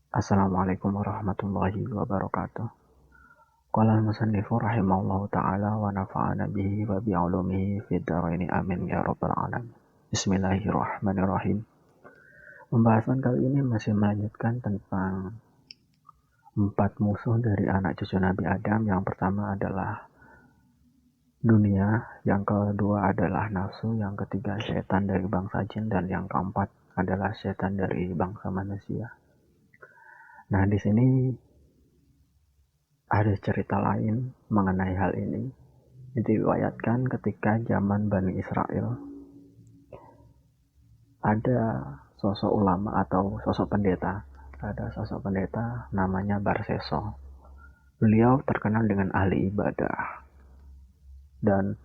Assalamualaikum warahmatullahi wabarakatuh. Qala al-musannifu rahimahullahu ta'ala wa nafa'ana bihi wa bi'ulumihi fid dharaini amin ya rabbal alamin. Bismillahirrahmanirrahim. Pembahasan kali ini masih melanjutkan tentang 4 musuh dari anak cucu Nabi Adam. Yang pertama adalah dunia, yang kedua adalah nafsu, yang ketiga setan dari bangsa jin, dan yang keempat adalah setan dari bangsa manusia. Nah, di sini ada cerita lain mengenai hal ini. Diriwayatkan ketika zaman Bani Israel, ada sosok ulama atau sosok pendeta. Ada sosok pendeta namanya Barseso. Beliau terkenal dengan ahli ibadah dan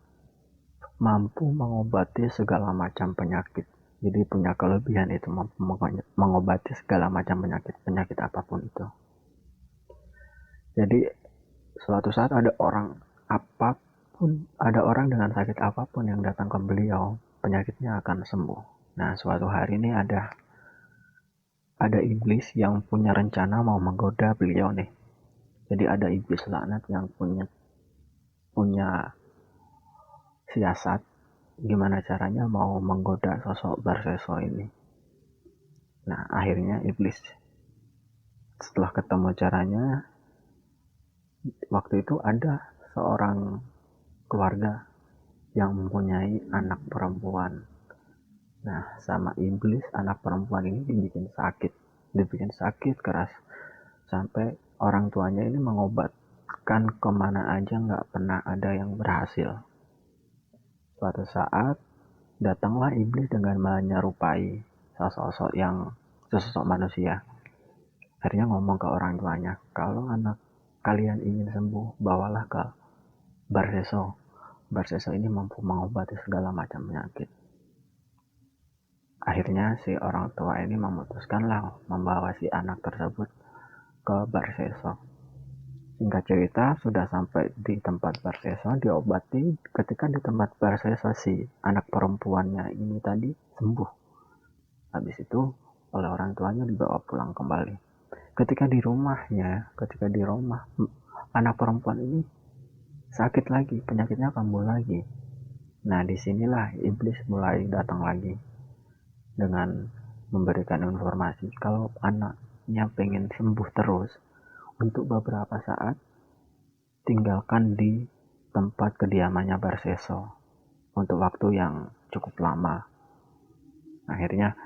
mampu mengobati segala macam penyakit. Jadi punya kelebihan itu, mampu mengobati segala macam penyakit apapun itu. Jadi suatu saat ada orang dengan sakit apapun yang datang ke beliau, penyakitnya akan sembuh. Nah, suatu hari ini ada iblis yang punya rencana mau menggoda beliau nih. Jadi ada iblis laknat yang punya siasat gimana caranya mau menggoda sosok Barseso ini. Nah, akhirnya iblis setelah ketemu caranya, waktu itu ada seorang keluarga yang mempunyai anak perempuan. Nah, sama iblis anak perempuan ini dibikin sakit keras sampai orang tuanya ini mengobatkan kemana aja nggak pernah ada yang berhasil. Suatu saat datanglah iblis dengan menyerupai sesosok manusia. Akhirnya ngomong ke orang tuanya, kalau anak kalian ingin sembuh, bawalah ke Barseso. Barseso ini mampu mengobati segala macam penyakit. Akhirnya si orang tua ini memutuskanlah membawa si anak tersebut ke Barseso. Singkat cerita, sudah sampai di tempat Barseso, diobati. Ketika di tempat Barseso, si anak perempuannya ini tadi sembuh. Habis itu oleh orang tuanya dibawa pulang kembali. Ketika di rumah, anak perempuan ini sakit lagi, penyakitnya kambuh lagi. Nah, disinilah iblis mulai datang lagi dengan memberikan informasi kalau anaknya pengen sembuh terus, untuk beberapa saat tinggalkan di tempat kediamannya Barseso untuk waktu yang cukup lama. Akhirnya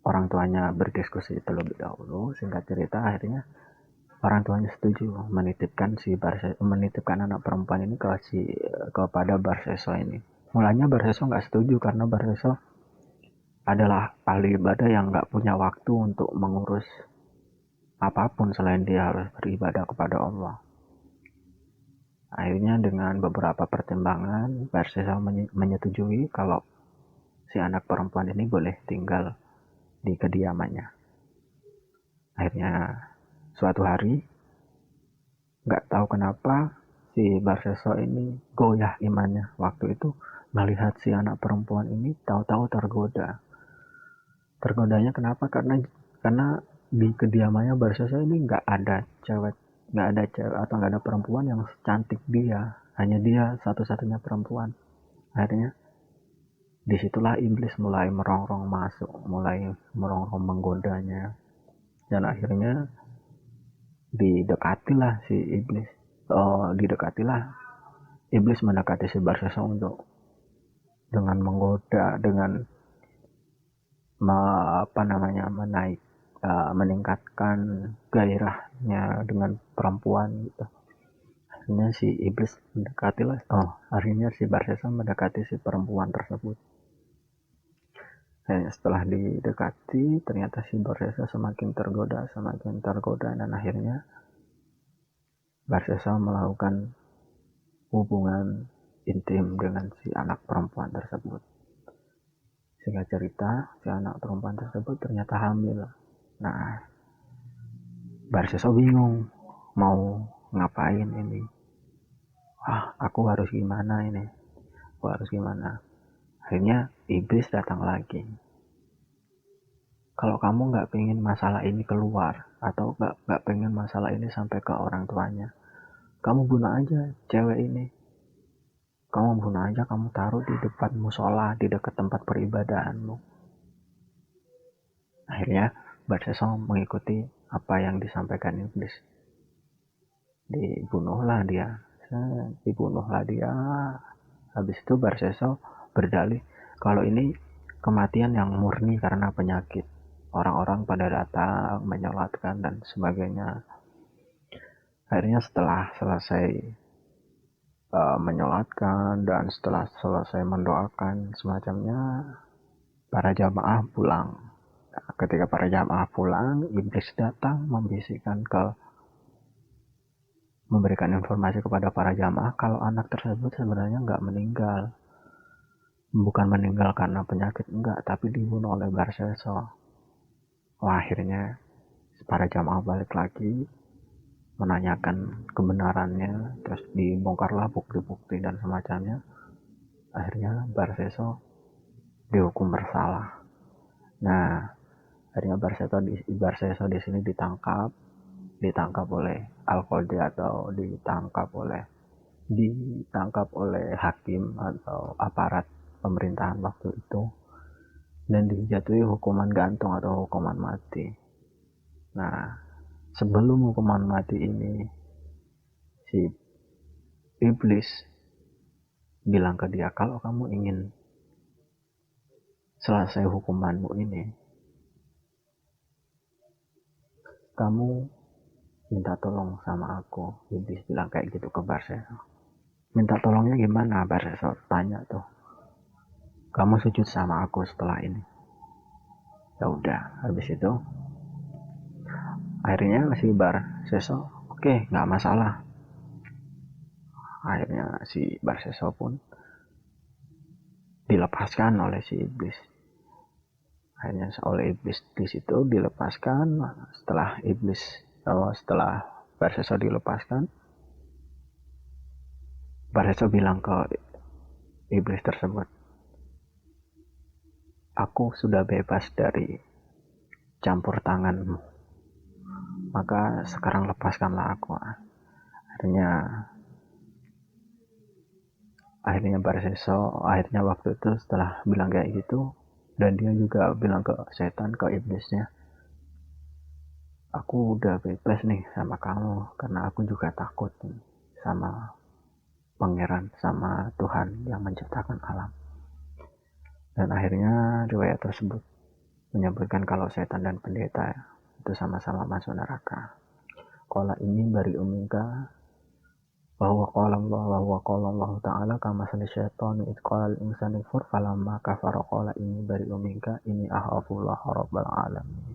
orang tuanya berdiskusi terlebih dahulu. Singkat cerita, akhirnya orang tuanya setuju menitipkan anak perempuan ini kepada Barseso ini. Mulanya Barseso nggak setuju karena Barseso adalah ahli ibadah yang nggak punya waktu untuk mengurus apapun selain dia harus beribadah kepada Allah. Akhirnya dengan beberapa pertimbangan, Barseso menyetujui kalau si anak perempuan ini boleh tinggal di kediamannya. Akhirnya suatu hari, nggak tahu kenapa si Barseso ini goyah imannya. Waktu itu melihat si anak perempuan ini tahu-tahu tergoda. Tergodanya kenapa? Karena di kediamannya Barseso ini nggak ada cewek atau nggak ada perempuan yang secantik dia. Hanya dia satu-satunya perempuan. Akhirnya disitulah iblis mulai merongrong masuk, mulai merongrong menggodanya, dan akhirnya didekatilah si iblis. Didekatilah iblis mendekati si Barseso untuk dengan menggoda, dengan meningkatkan gairahnya dengan perempuan gitu. Akhirnya si Barseso mendekati si perempuan tersebut. Dan setelah didekati, ternyata si Barseso semakin tergoda, dan akhirnya Barseso melakukan hubungan intim dengan si anak perempuan tersebut. Singkat cerita, si anak perempuan tersebut ternyata hamil. Nah, Barseso bingung mau ngapain ini. Aku harus gimana ini? Akhirnya iblis datang lagi. Kalau kamu nggak pengen masalah ini keluar, atau nggak pengen masalah ini sampai ke orang tuanya, kamu bunuh aja cewek ini. Kamu bunuh aja, kamu taruh di depan musola, di dekat tempat peribadahanmu. Akhirnya Barseso mengikuti apa yang disampaikan iblis. Dibunuhlah dia. Dibunuhlah dia. Habis itu Barseso berdalih kalau ini kematian yang murni karena penyakit. Orang-orang pada datang menyolatkan dan sebagainya. Akhirnya setelah selesai menyolatkan dan setelah selesai mendoakan semacamnya, para jamaah pulang. Nah, ketika para jamaah pulang, iblis datang memberikan informasi kepada para jamaah kalau anak tersebut sebenarnya nggak meninggal. Bukan meninggal karena penyakit, enggak, tapi dibunuh oleh Barseso. Wah, akhirnya para jamaah balik lagi menanyakan kebenarannya, terus dibongkarlah bukti-bukti dan semacamnya. Akhirnya Barseso dihukum bersalah. Nah, akhirnya Barseso di sini ditangkap oleh Al-Qadi atau ditangkap oleh hakim atau aparat pemerintahan waktu itu dan dijatuhi hukuman gantung atau hukuman mati. Nah, sebelum hukuman mati ini, si iblis bilang ke dia, kalau kamu ingin selesai hukumanmu ini, kamu minta tolong sama aku. Iblis bilang kayak gitu ke Barseso. Minta tolongnya gimana? Barseso tanya tuh. Kamu sujud sama aku setelah ini. Ya udah, habis itu akhirnya si Barseso oke, nggak masalah. Akhirnya si Barseso pun dilepaskan oleh si iblis. Akhirnya oleh iblis di situ dilepaskan. Setelah Barseso dilepaskan, Barseso bilang ke iblis tersebut, aku sudah bebas dari campur tanganmu, maka sekarang lepaskanlah aku. Akhirnya Barseso waktu itu setelah bilang kayak gitu, dan dia juga bilang ke setan, ke iblisnya, aku udah bebas nih sama kamu karena aku juga takut sama pangeran, sama Tuhan yang menciptakan alam. Dan akhirnya riwayat tersebut menyebutkan kalau setan dan pendeta itu sama-sama masuk neraka. Qala ini bari umika bahwa qala Allah ta'ala kama sali syaitani id qala al insani kfur falamma kafara qala ini bari umika ini akhafullah rabbal alamin.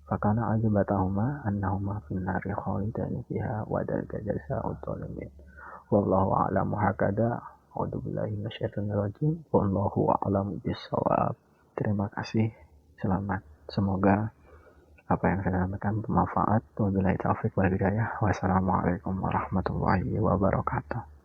Fakana ajabatahuma annahuma finnari khalidani fiha wa dalika jazaa'ud dhalimin. Wallahu a'lamu hakada. A'udzubillahi minasyaitonir rajim. Wallahu a'lamu bissawab. Terima kasih. Selamat. Semoga apa yang saya sampaikan bermanfaat. Wabillahi taufiq wal hidayah. Wassalamualaikum warahmatullahi wabarakatuh.